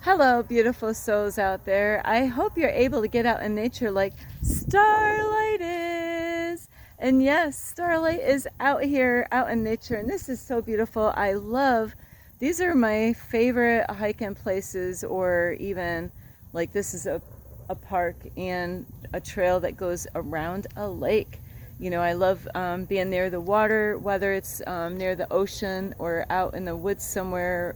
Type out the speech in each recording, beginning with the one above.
Hello, beautiful souls out there. I hope you're able to get out in nature like Starlight is. And yes, Starlight is out here, out in nature, and this is so beautiful. I love, these are my favorite hiking places, or even like this is a park and a trail that goes around a lake. You know, I love being near the water, whether it's near the ocean or out in the woods somewhere,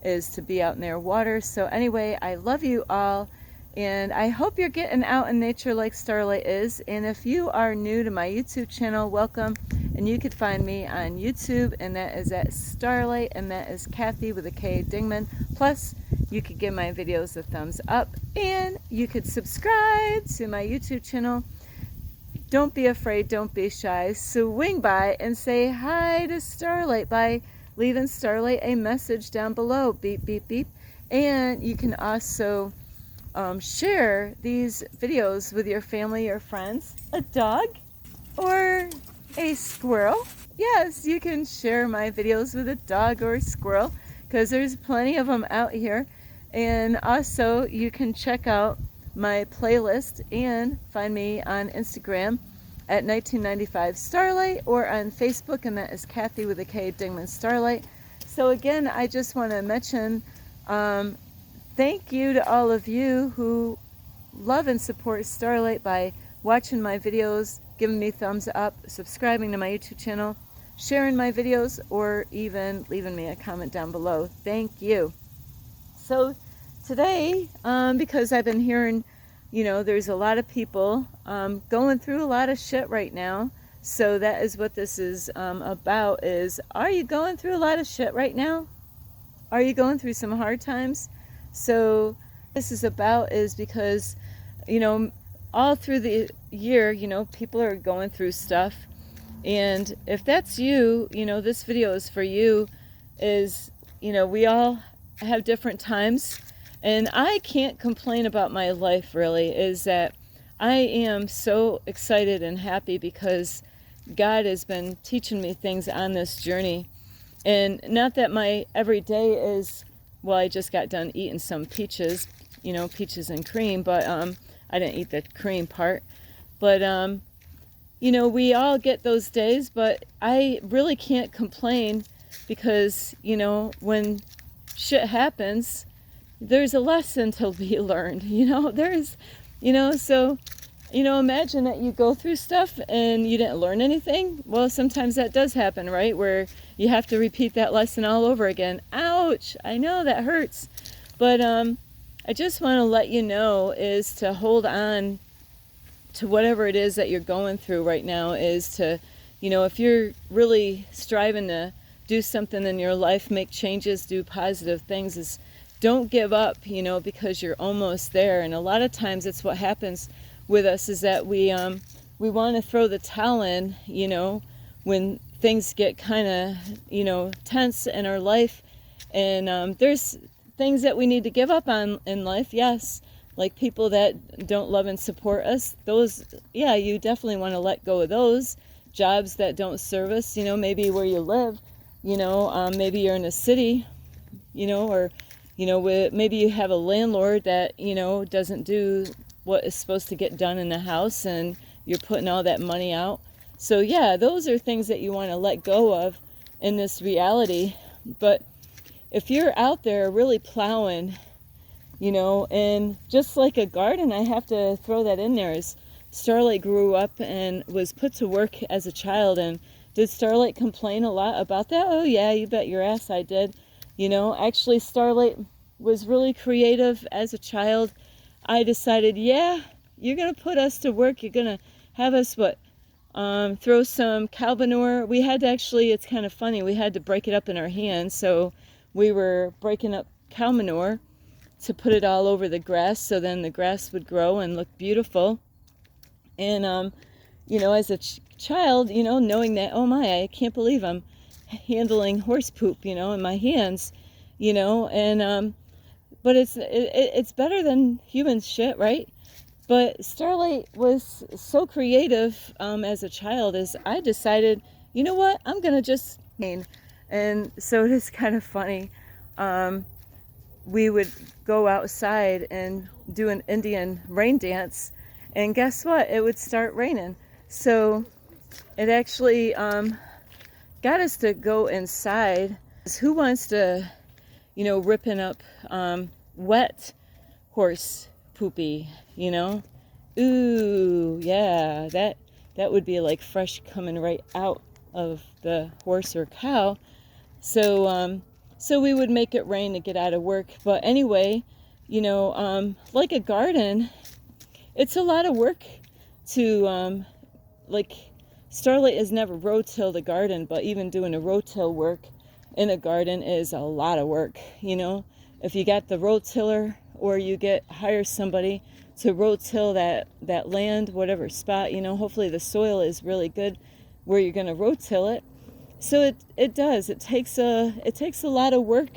is to be out near water. So anyway, I love you all, and I hope you're getting out in nature like Starlight is. And if you are new to my YouTube channel, welcome. And you could find me on YouTube, and that is at Starlight, and that is Kathy with a K Dingman. Plus, you could give my videos a thumbs up, and you could subscribe to my YouTube channel. Don't be afraid, don't be shy. Swing by and say hi to Starlight by leaving Starlight a message down below. Beep, beep, beep. And you can also share these videos with your family or friends, a dog, or a squirrel. Yes, you can share my videos with a dog or a squirrel, because there's plenty of them out here. And also, you can check out my playlist and find me on Instagram at 1995 Starlight, or on Facebook, and that is Kathy with a K Dingman Starlight. So again, I just want to mention thank you to all of you who love and support Starlight by watching my videos, giving me thumbs up, subscribing to my YouTube channel, sharing my videos, or even leaving me a comment down below. Thank you. So today, because I've been hearing, there's a lot of people going through a lot of shit right now. So that is what this is about is, are you going through a lot of shit right now? Are you going through some hard times? So this is about is because, all through the year, people are going through stuff. And if that's you, this video is for you. Is, we all have different times. And I can't complain about my life, really, is that I am so excited and happy because God has been teaching me things on this journey. And not that my everyday is, well, I just got done eating some peaches, peaches and cream, but I didn't eat the cream part. But, we all get those days, but I really can't complain because, when shit happens, there's a lesson to be learned, so, imagine that you go through stuff and you didn't learn anything. Well, sometimes that does happen, right? Where you have to repeat that lesson all over again. Ouch! I know that hurts. But I just want to let you know is to hold on to whatever it is that you're going through right now, is to, if you're really striving to do something in your life, make changes, do positive things, is don't give up, because you're almost there. And a lot of times it's what happens with us is that we want to throw the towel in, when things get kind of, tense in our life. And there's things that we need to give up on in life, yes. Like people that don't love and support us, those, yeah, you definitely want to let go of those. Jobs that don't serve us, maybe where you live, maybe you're in a city, or maybe you have a landlord that, doesn't do what is supposed to get done in the house, and you're putting all that money out. So yeah, those are things that you want to let go of in this reality. But if you're out there really plowing, and just like a garden, I have to throw that in there, is Starlight grew up and was put to work as a child. And did Starlight complain a lot about that? Oh yeah, you bet your ass I did. Actually Starlight was really creative as a child. I decided, yeah, you're going to put us to work. You're going to have us, throw some cow manure. We had to actually, it's kind of funny, we had to break it up in our hands. So we were breaking up cow manure to put it all over the grass, so then the grass would grow and look beautiful. And, as a child, knowing that, oh my, I can't believe I'm handling horse poop, in my hands, and, but it's better than human shit, right? But Starlight was so creative as a child, as I decided, you know what, I'm going to just, and so it is kind of funny. we would go outside and do an Indian rain dance, and guess what? It would start raining. So it actually got us to go inside. Who wants to, ripping up wet horse poopy, Ooh, yeah, that would be like fresh coming right out of the horse or cow. So we would make it rain to get out of work. But anyway, like a garden, it's a lot of work to, like, Starlight has never rotilled a garden, but even doing a rotill work in a garden is a lot of work, If you got the rotiller, or you hire somebody to rotill that land, whatever spot, hopefully the soil is really good where you're going to rotill it. So it does. It takes a lot of work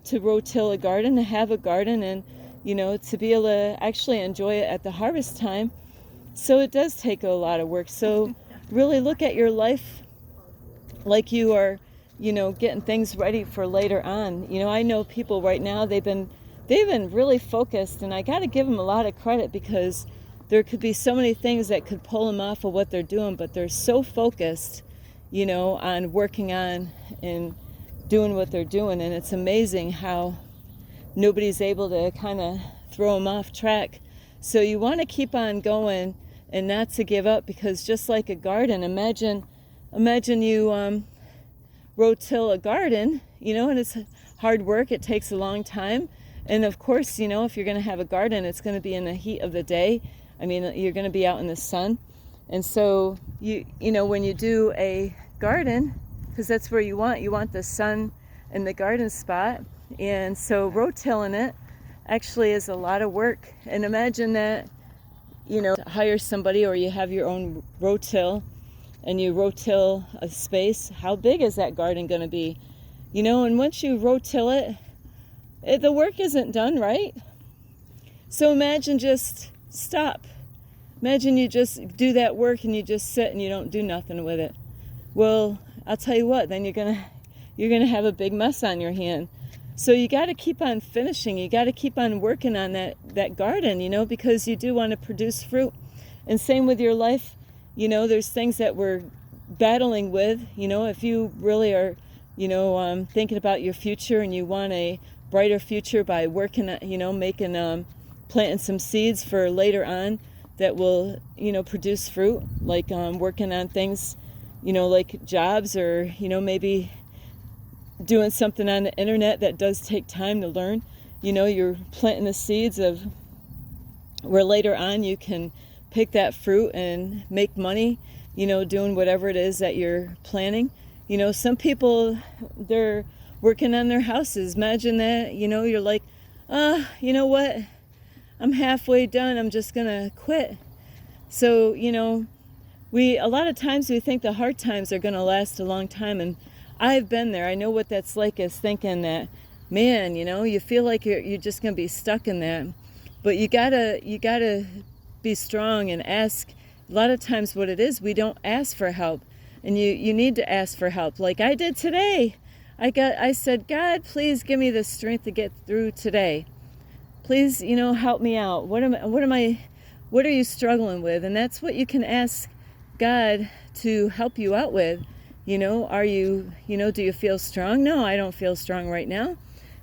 to rotill a garden, to have a garden, and to be able to actually enjoy it at the harvest time. So it does take a lot of work. So really look at your life like you are, getting things ready for later on. I know people right now, they've been really focused, and I got to give them a lot of credit, because there could be so many things that could pull them off of what they're doing, but they're so focused, on working on and doing what they're doing. And it's amazing how nobody's able to kind of throw them off track. So you want to keep on going and not to give up, because just like a garden, imagine you rotill a garden, and it's hard work. It takes a long time. And of course, if you're going to have a garden, it's going to be in the heat of the day. I mean, you're going to be out in the sun. And so, when you do a garden, because that's where you want the sun in the garden spot. And so rotilling it actually is a lot of work. And imagine that, hire somebody, or you have your own rotill, and you rotill a space. How big is that garden going to be? And once you rotill it, the work isn't done, right? So imagine just stop. Imagine you just do that work and you just sit and you don't do nothing with it. Well, I'll tell you what, then you're gonna have a big mess on your hand. So you got to keep on finishing. You got to keep on working on that garden, because you do want to produce fruit. And same with your life. There's things that we're battling with. If you really are, thinking about your future, and you want a brighter future by working, making, planting some seeds for later on that will, produce fruit, like working on things, like jobs, or, maybe doing something on the internet that does take time to learn. You're planting the seeds of where later on you can pick that fruit and make money, doing whatever it is that you're planning. Some people, they're working on their houses. Imagine that, you're like, you know what? I'm halfway done. I'm just going to quit. So, a lot of times we think the hard times are going to last a long time. And I've been there. I know what that's like, is thinking that, man, you feel like you're just going to be stuck in that. But you gotta be strong and ask. A lot of times what it is, we don't ask for help. And you need to ask for help. Like I did today. I said, God, please give me the strength to get through today. Please, help me out. What are you struggling with? And that's what you can ask God to help you out with. Are you, do you feel strong? No, I don't feel strong right now.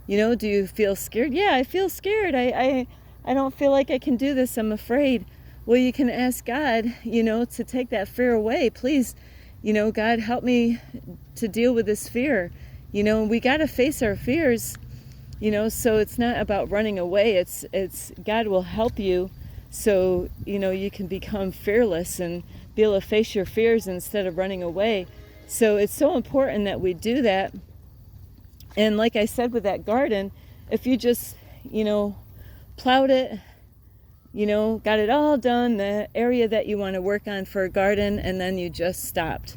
Do you feel scared? Yeah, I feel scared. I don't feel like I can do this. I'm afraid. Well, you can ask God, to take that fear away. Please, God, help me to deal with this fear. We got to face our fears. So it's not about running away. It's God will help you, so you can become fearless and be able to face your fears instead of running away. So it's so important that we do that. And like I said with that garden, if you just plowed it, got it all done, the area that you want to work on for a garden, and then you just stopped.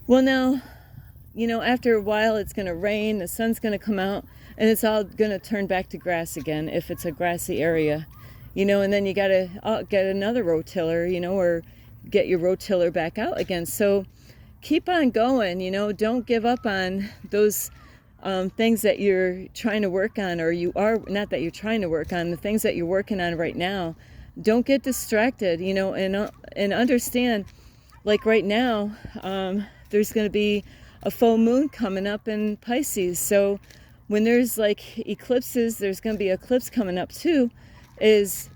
Well, now after a while it's going to rain, the sun's going to come out, and it's all going to turn back to grass again if it's a grassy area. And then you got to get another rotiller, or get your rotiller back out again. So keep on going, don't give up on those things that you're trying to work on, or you are, not that you're trying to work on, the things that you're working on right now. Don't get distracted, and understand, like right now, there's going to be a full moon coming up in Pisces. So when there's like eclipses, there's going to be an eclipse coming up too. Is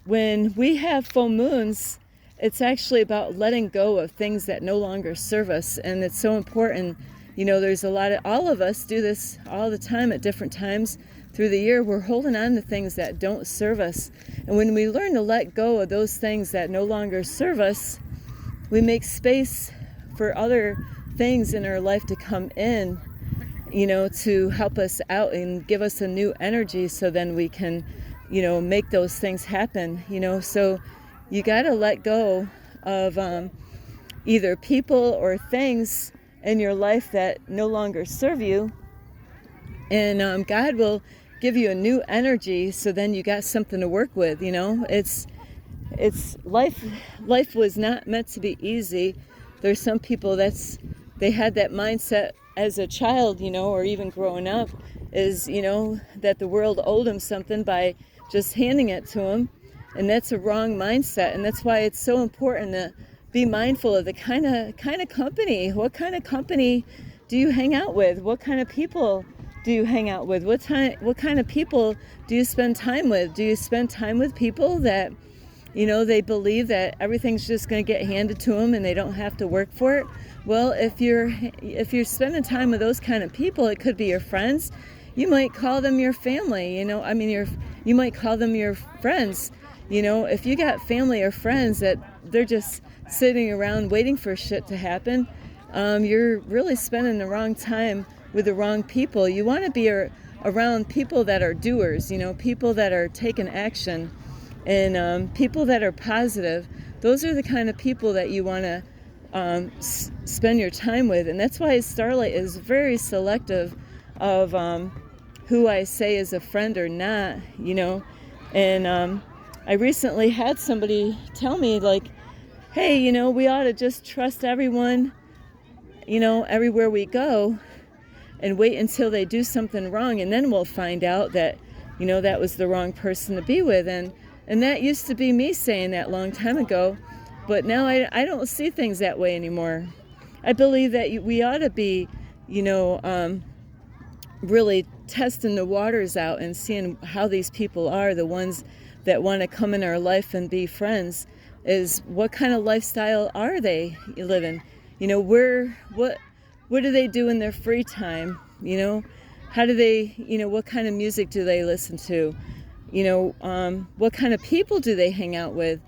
when we have full moons, it's actually about letting go of things that no longer serve us. And it's so important. There's all of us do this all the time at different times through the year. We're holding on to things that don't serve us. And when we learn to let go of those things that no longer serve us, we make space for other things in our life to come in, to help us out and give us a new energy, so then we can, make those things happen, So you got to let go of either people or things in your life that no longer serve you, and God will give you a new energy, so then you got something to work with. It's life was not meant to be easy. There's some people they had that mindset as a child, or even growing up, is that the world owed them something by just handing it to them, and that's a wrong mindset. And that's why it's so important to be mindful of the kind of company. What kind of company do you hang out with? What kind of people do you hang out with? What kind of people do you spend time with? Do you spend time with people that, they believe that everything's just going to get handed to them and they don't have to work for it? Well, if you're spending time with those kind of people, it could be your friends. You might call them your family. You might call them your friends. If you got family or friends that they're just sitting around waiting for shit to happen, you're really spending the wrong time with the wrong people. You want to be around people that are doers, people that are taking action, and people that are positive. Those are the kind of people that you want to spend your time with. And that's why Starlight is very selective of who I say is a friend or not, And I recently had somebody tell me, like, hey, we ought to just trust everyone, everywhere we go, and wait until they do something wrong, and then we'll find out that, that was the wrong person to be with. And that used to be me saying that a long time ago, but now I don't see things that way anymore. I believe that we ought to be, really testing the waters out and seeing how these people are, the ones that want to come in our life and be friends. Is what kind of lifestyle are they living? What do they do in their free time? How do they, what kind of music do they listen to? What kind of people do they hang out with?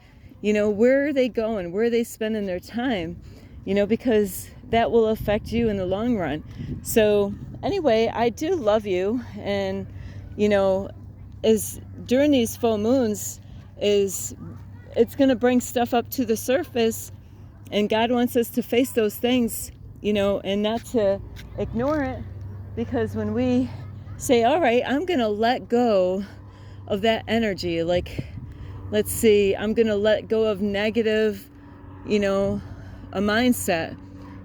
Where are they going? Where are they spending their time? Because that will affect you in the long run. So anyway, I do love you. And, is during these full moons it's going to bring stuff up to the surface, and God wants us to face those things, and not to ignore it. Because when we say, all right, I'm going to let go of that energy, like, let's see, I'm going to let go of negative, a mindset.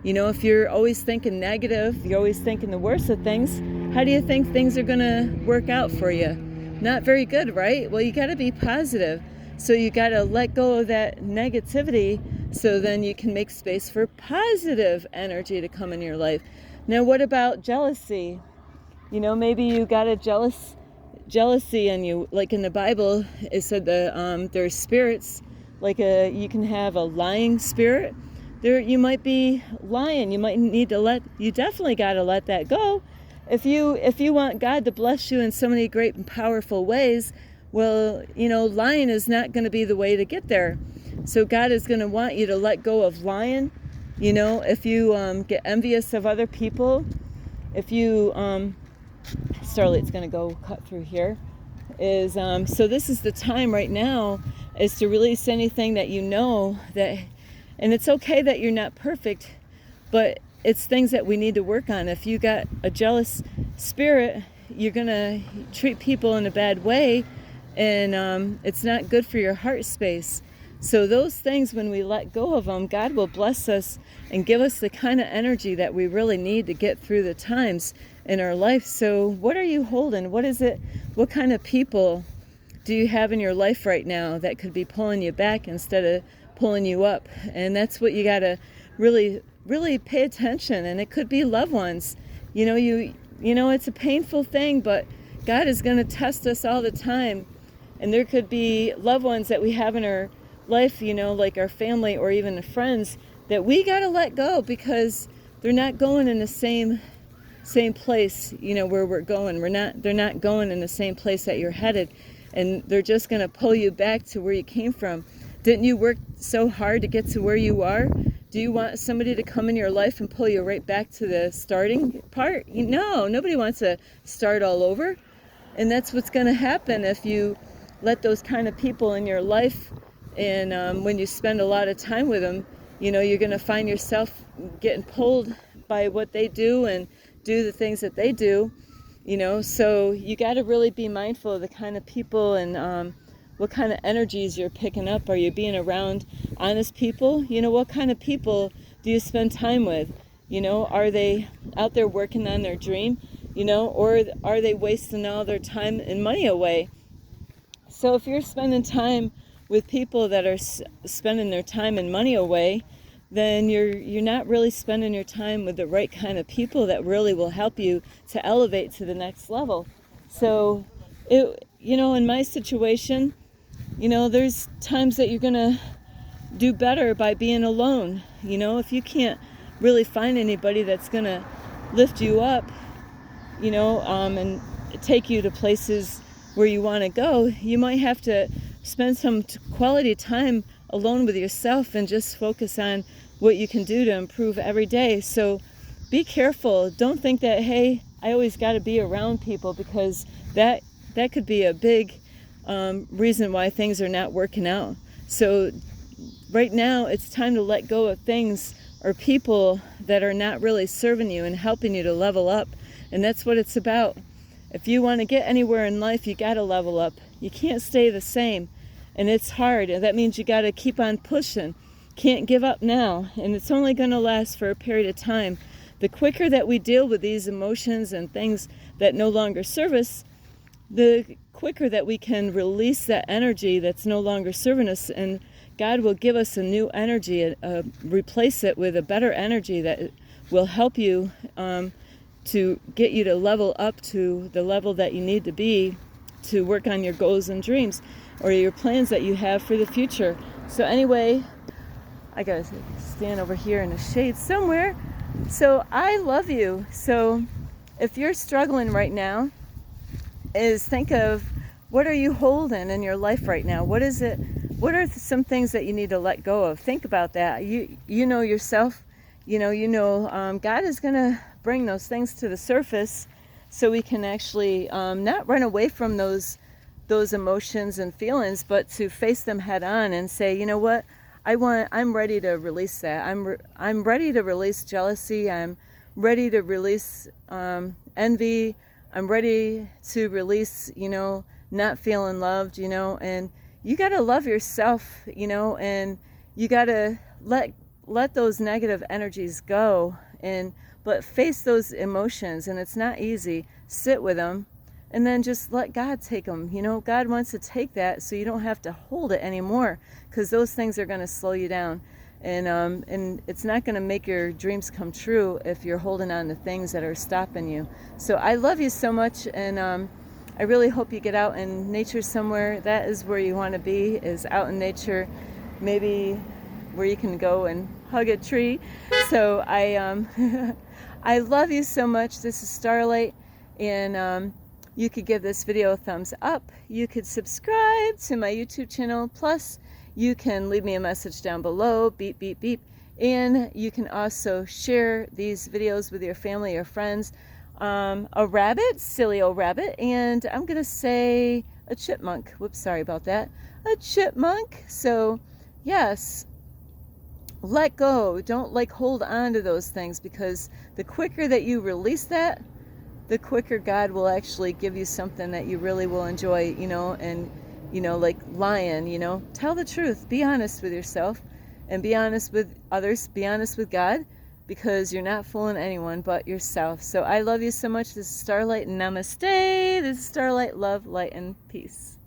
If you're always thinking negative, you're always thinking the worst of things, how do you think things are going to work out for you? Not very good, right? Well, you got to be positive. So you got to let go of that negativity, so then you can make space for positive energy to come in your life. Now, what about jealousy? Maybe you got a jealousy in you. Like in the Bible, it said that there's spirits. Like you can have a lying spirit. You might be lying. You might need to you definitely got to let that go. If you want God to bless you in so many great and powerful ways, well, lying is not going to be the way to get there. So God is going to want you to let go of lying. If you get envious of other people, if you, Starlight's going to go cut through here, so this is the time right now is to release anything that that, and it's okay that you're not perfect, but it's things that we need to work on. If you got a jealous spirit, you're going to treat people in a bad way, and it's not good for your heart space. So those things, when we let go of them, God will bless us and give us the kind of energy that we really need to get through the times. in our life. So what are you holding? What is it? What kind of people do you have in your life right now that could be pulling you back instead of pulling you up? And that's what you got to really, really pay attention. And it could be loved ones. It's a painful thing, but God is going to test us all the time. And there could be loved ones that we have in our life, like our family or even friends, that we got to let go because they're not going in the same place, where we're going. They're not going in the same place that you're headed. And they're just going to pull you back to where you came from. Didn't you work so hard to get to where you are? Do you want somebody to come in your life and pull you right back to the starting part? No, nobody wants to start all over. And that's what's going to happen if you let those kind of people in your life, and when you spend a lot of time with them, you're going to find yourself getting pulled by what they do and do the things that they do. So you got to really be mindful of the kind of people and what kind of energies you're picking up. Are you being around honest people? What kind of people do you spend time with? Are they out there working on their dream? Or are they wasting all their time and money away? So if you're spending time with people that are spending their time and money away, then you're not really spending your time with the right kind of people that really will help you to elevate to the next level. So, in my situation, there's times that you're going to do better by being alone. If you can't really find anybody that's going to lift you up, and take you to places where you want to go, you might have to spend some quality time alone with yourself and just focus on what you can do to improve every day. So be careful. Don't think that, hey, I always got to be around people, because that could be a big reason why things are not working out. So right now it's time to let go of things or people that are not really serving you and helping you to level up. And that's what it's about. If you want to get anywhere in life, you got to level up. You can't stay the same. And it's hard. And that means you got to keep on pushing. Can't give up now. And it's only going to last for a period of time. The quicker that we deal with these emotions and things that no longer serve us, the quicker that we can release that energy that's no longer serving us. And God will give us a new energy, replace it with a better energy that will help you to get you to level up to the level that you need to be to work on your goals and dreams or your plans that you have for the future. So anyway, I gotta stand over here in the shade somewhere. So I love you. So if you're struggling right now, think of, what are you holding in your life right now? What is it? What are some things that you need to let go of? Think about that. You know yourself. God is going to bring those things to the surface so we can actually not run away from those emotions and feelings, but to face them head on and say, you know what? I'm ready to release that. I'm ready to release jealousy. I'm ready to release envy. I'm ready to release, not feeling loved, and you got to love yourself, and you got to let those negative energies go, but face those emotions. And it's not easy. Sit with them and then just let God take them. God wants to take that so you don't have to hold it anymore, because those things are going to slow you down. And it's not going to make your dreams come true if you're holding on to things that are stopping you. So I love you so much, and I really hope you get out in nature somewhere. That is where you want to be, is out in nature, maybe where you can go and hug a tree. So I love you so much. This is Starlight, and you could give this video a thumbs up. You could subscribe to my YouTube channel. Plus, you can leave me a message down below, beep, beep, beep. And you can also share these videos with your family or friends. A rabbit, silly old rabbit, and I'm going to say a chipmunk. Whoops, sorry about that. A chipmunk. So, yes, let go. Don't hold on to those things, because the quicker that you release that, the quicker God will actually give you something that you really will enjoy, and like lying, tell the truth, be honest with yourself and be honest with others, be honest with God. because you're not fooling anyone but yourself. So I love you so much. This is Starlight. Namaste. This is Starlight. Love, light, and peace.